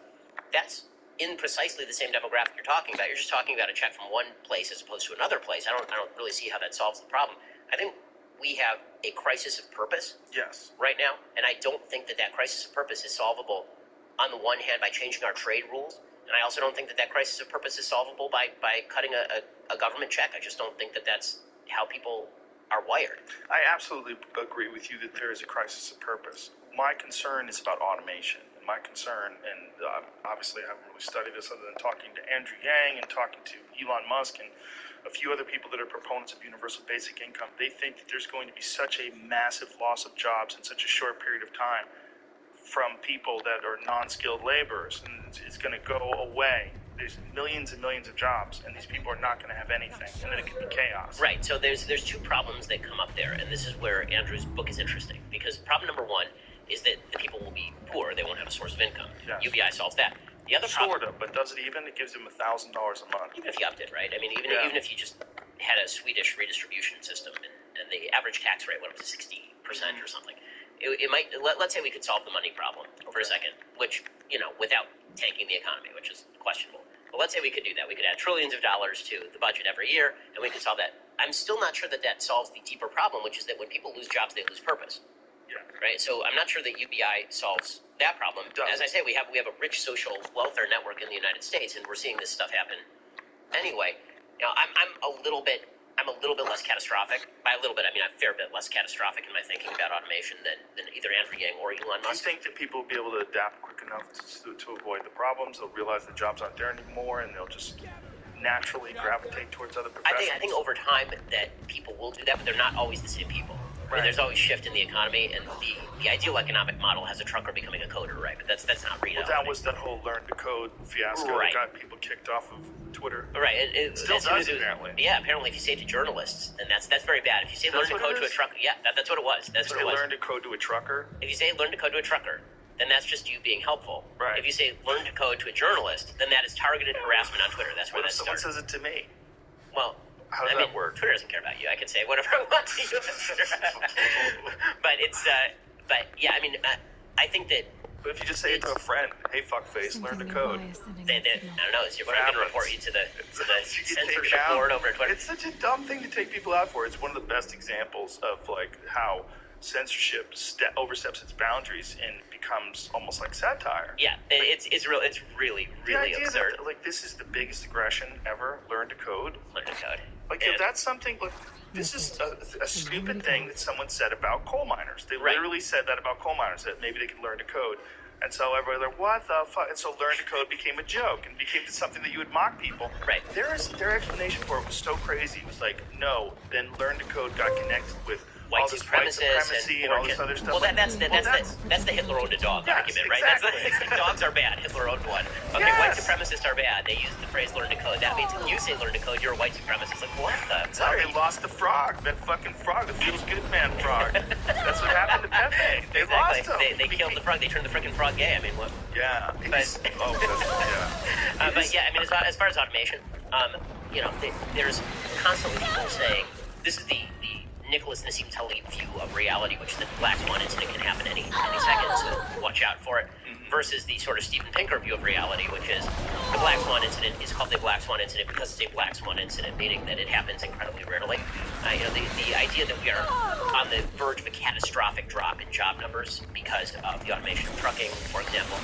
that's in precisely the same demographic you're talking about. You're just talking about a check from one place as opposed to another place. I don't really see how that solves the problem. I think we have a crisis of purpose right now, and I don't think that crisis of purpose is solvable on the one hand by changing our trade rules, and I also don't think that crisis of purpose is solvable by cutting a government check. I just don't think that that's how people are wired. I absolutely agree with you that there is a crisis of purpose. My concern is about automation. And my concern, and obviously I haven't really studied this other than talking to Andrew Yang and talking to Elon Musk and a few other people that are proponents of universal basic income, they think that there's going to be such a massive loss of jobs in such a short period of time from people that are non-skilled laborers, and it's going to go away. There's millions and millions of jobs, and these people are not going to have anything, and then it could be chaos. Right, so there's two problems that come up there, and this is where Andrew's book is interesting, because problem number one is that the people will be poor, they won't have a source of income. Yes. UBI solves that. The other problem... Sort of, but does it even? It gives them $1,000 a month. Even if you upped it, right? I mean, even if you just had a Swedish redistribution system, and the average tax rate went up to 60% or something, it might, let's say we could solve the money problem for a second, which, without tanking the economy, which is questionable. But let's say we could do that. We could add trillions of dollars to the budget every year, and we could solve that. I'm still not sure that solves the deeper problem, which is that when people lose jobs, they lose purpose. Yeah. Right? So I'm not sure that UBI solves that problem. As I say, we have a rich social welfare network in the United States, and we're seeing this stuff happen anyway. I'm a little bit less catastrophic. By a little bit, I mean a fair bit less catastrophic in my thinking about automation than either Andrew Yang or Elon Musk. Do you think that people will be able to adapt quick enough to avoid the problems? They'll realize the jobs aren't there anymore, and they'll just naturally gravitate towards other professions? I think over time that people will do that, but they're not always the same people. I mean, there's always shift in the economy, and the ideal economic model has a trucker becoming a coder, right? But that's not reality. Well, that was that whole learn to code fiasco Right. that got people kicked off of Twitter. Right, and it Still as soon does, as apparently. Yeah, apparently, if you say it to journalists, then that's very bad. If you say That's learn to what code it to a is? trucker, yeah, that's what it was. That's what Say it was. learn to code to a trucker. If you say learn to code to a trucker, then that's just you being helpful. Right. If you say learn to code to a journalist, then that is targeted harassment on Twitter. That's where What if that someone starts. says it to me? Well, How does I mean, that work? Twitter doesn't care about you. I can say whatever I want to you on Twitter. But it's, but yeah, I mean, I think that But if you just say it to a friend, hey, fuckface, learn to code. I don't know, is your What friend going to happens? report you to the You get taken censorship out. board over at Twitter? It's such a dumb thing to take people out for. It's one of the best examples of like how censorship oversteps its boundaries and becomes almost like satire. Yeah, it's really The idea absurd. that like this is the biggest aggression ever. Learn to code. Learn to code. Like And- if that's something. Like this is a stupid thing that someone said about coal miners. They Right. literally said that about coal miners, that maybe they could learn to code. And so everybody like, what the fuck? And so learn to code became a joke and became something that you would mock people. Right. Their explanation for it was so crazy. It was like, no, then learn to code got connected with all White this supremacists white supremacy and all this organ- other stuff. Well, that's Well, the Hitler owned a dog Yes, argument, right? exactly. That's dogs are bad. Hitler owned one. Okay, Yes. white supremacists are bad. They use the phrase learn to code. That means if you say learn to code, you're a white supremacist. Like what the? Sorry, they lost the frog. That fucking frog, the feels good man frog. That's what happened to Pepe. They lost him. They killed the frog. They turned the freaking frog gay. I mean, what? Yeah. But- Yeah. But yeah, I mean, as far as automation, you know, there's constantly people saying this is the Nicholas Nassim Taleb view of reality, which is that the Black Swan incident can happen any second, so watch out for it. Versus the sort of Steven Pinker view of reality, which is the Black Swan incident is called the Black Swan incident because it's a Black Swan incident, meaning that it happens incredibly rarely. You know, the idea that we are on the verge of a catastrophic drop in job numbers because of the automation of trucking, for example,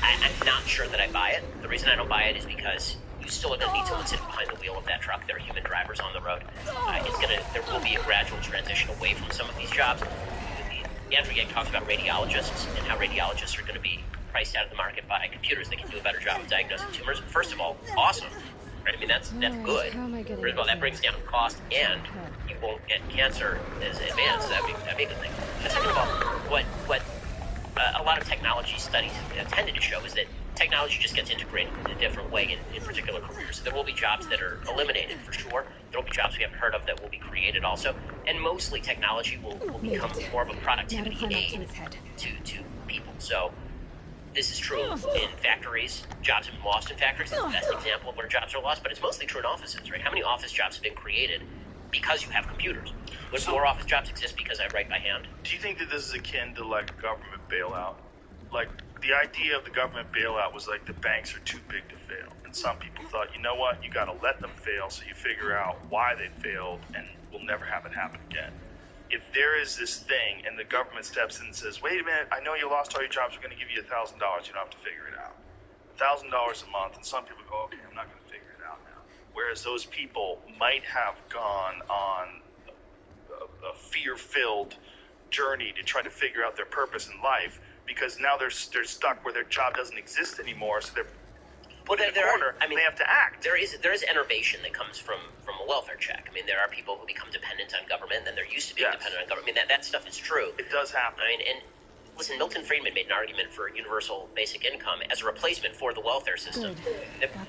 I'm not sure that I buy it. The reason I don't buy it is because you still are going to need someone sitting behind the wheel of that truck. There are human drivers on the road. There will be a gradual transition away from some of these jobs. Andrew Yang talks about radiologists and how radiologists are going to be priced out of the market by computers that can do a better job of diagnosing tumors. First of all, awesome. Right? I mean, that's good. First of all, that brings down cost, and you won't get cancer as advanced. That'd be a good thing. And second of all, what a lot of technology studies have tended to show is that technology just gets integrated in a different way in particular careers. There will be jobs that are eliminated for sure. There will be jobs we haven't heard of that will be created also. And mostly technology will become more of a productivity aid to people. So this is true in factories. Jobs have been lost in factories. That's the best example of where jobs are lost, but it's mostly true in offices, right? How many office jobs have been created because you have computers? Would more office jobs exist because I write by hand? Do you think that this is akin to like a government bailout? Like the idea of the government bailout was like the banks are too big to fail. And some people thought, you know what, you got to let them fail so you figure out why they failed and we'll never have it happen again. If there is this thing and the government steps in and says, wait a minute, I know you lost all your jobs, we're going to give you $1,000, you don't have to figure it out. $1,000 a month, and some people go, okay, I'm not going to figure it out now. Whereas those people might have gone on a fear-filled journey to try to figure out their purpose in life, because now they're stuck where their job doesn't exist anymore, so they're put in a corner, and they have to act. There is enervation that comes from a welfare check. I mean, there are people who become dependent on government, and they're used to being dependent on government. I mean, that stuff is true. It does happen. I mean, and listen, Milton Friedman made an argument for universal basic income as a replacement for the welfare system.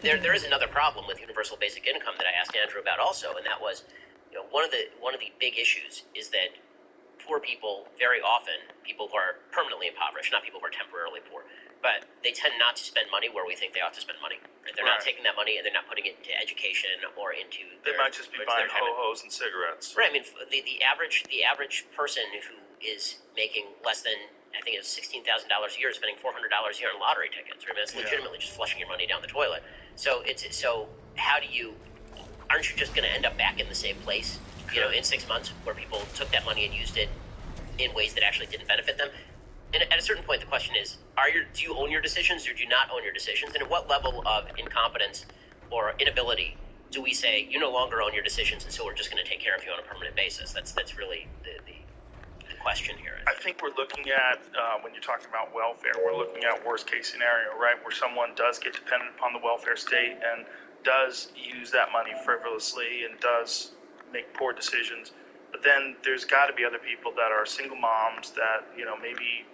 There is another problem with universal basic income that I asked Andrew about also, and that was, you know, one of the big issues is that poor people, very often, people who are permanently impoverished, not people who are temporarily poor, but they tend not to spend money where we think they ought to spend money. Right? They're not taking that money and they're not putting it into education or into They might just be buying ho-hos and cigarettes. Right. I mean, the average person who is making less than, I think it's $16,000 a year, is spending $400 a year on lottery tickets. Right? I mean, that's legitimately just flushing your money down the toilet. So how do you? Aren't you just going to end up back in the same place? You know, in 6 months, where people took that money and used it in ways that actually didn't benefit them. And at a certain point, the question is, do you own your decisions or do you not own your decisions? And at what level of incompetence or inability do we say, you no longer own your decisions, and so we're just going to take care of you on a permanent basis? That's really the question here. I think we're looking at, when you're talking about welfare, we're looking at worst case scenario, right, where someone does get dependent upon the welfare state and does use that money frivolously and does make poor decisions. But then there's got to be other people that are single moms that, you know, maybe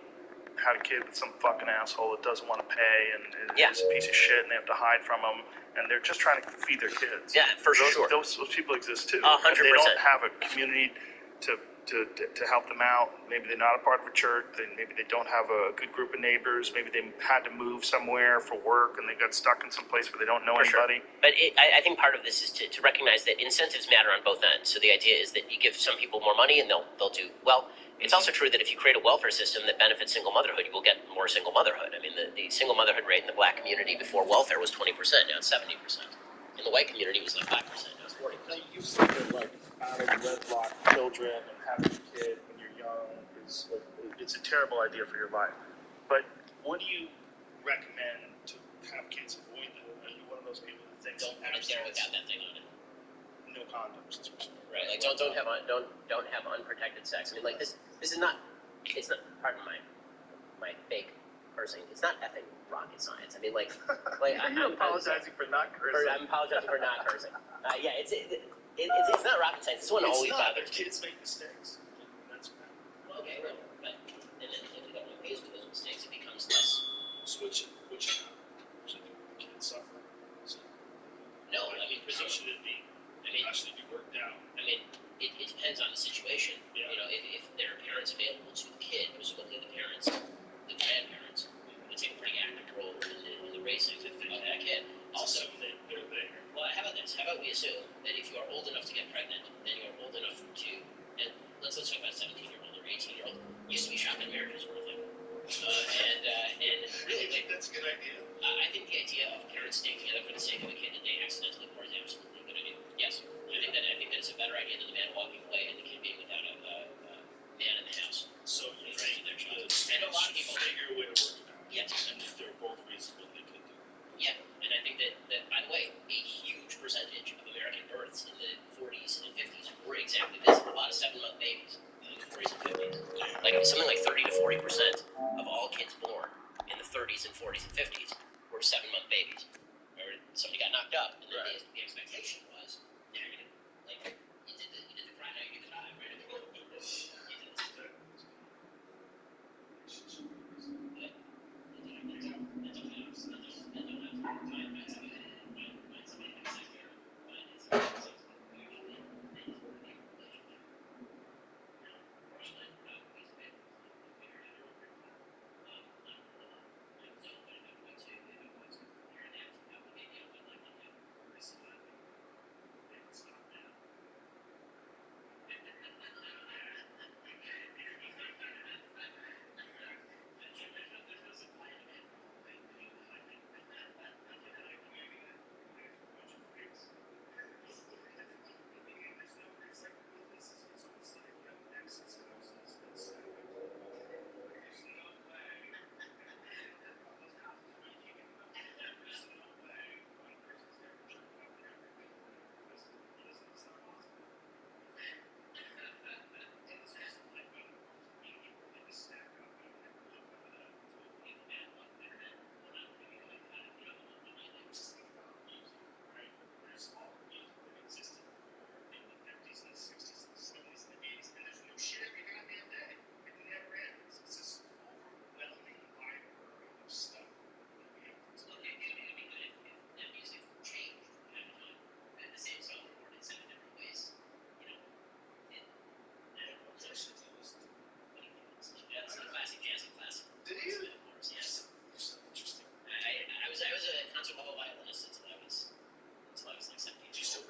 had a kid with some fucking asshole that doesn't want to pay and is a piece of shit and they have to hide from them and they're just trying to feed their kids. Yeah, for sure. Those people exist too. 100%. They don't have a community to help them out. Maybe they're not a part of a church. Maybe they don't have a good group of neighbors. Maybe they had to move somewhere for work and they got stuck in some place where they don't know anybody. Sure. But I think part of this is to recognize that incentives matter on both ends. So the idea is that you give some people more money and they'll do well. It's also true that if you create a welfare system that benefits single motherhood, you will get more single motherhood. I mean, the single motherhood rate in the black community before welfare was 20%. Now it's 70%. In the white community, it was like 5%. Now it's 40%. You said that, like, out of wedlock children and having a kid when you're young is like, it's a terrible idea for your life. But what do you recommend to have kids avoid that? Are you one of those people that thinks Don't put it there without that thing on it. no condoms? Right, like don't have unprotected sex. I mean, like this is not. It's not. Pardon my fake cursing. It's not effing rocket science. I mean, like You're apologizing for not cursing. I'm apologizing for not cursing. Yeah, it's not rocket science. This one always bothers me. Kids make mistakes. That's Well, okay, right. But and then if the government pays for those mistakes, it becomes less. which the kids suffer. So, No, I mean, should it be? How should it be worked out? I mean, it depends on the situation. Yeah. You know, if there are parents available to the kid, presumably the parents, the grandparents, would take a pretty active role in the raising of that kid. Also, they're there. well, how about this? How about we assume that if you are old enough to get pregnant, then you are old enough to, and let's talk about 17-year-old or 18-year-old. Used to be shotgun marriages were a thing. And really, think that's a good idea? I think the idea of parents staying together for the sake of a kid that they accidentally bore is absolutely a good idea. Yes, I think that is a better idea than the man walking away and the kid being without a man in the house. So for the rest of their childhood. I know a lot of people figure a way to work it out. Yes, And if they're both reasonable, they could do it. yeah, and I think that by the way, a huge percentage of American births in the 40s and 50s were exactly this. A lot of 7-month babies in the 40s and 50s. Like something like 30 to 40% of all kids born in the 30s and 40s and 50s were 7-month babies. Or somebody got knocked up, and then the expectation was they're gonna you did the cry, now you do the die, right? You did this. Did you?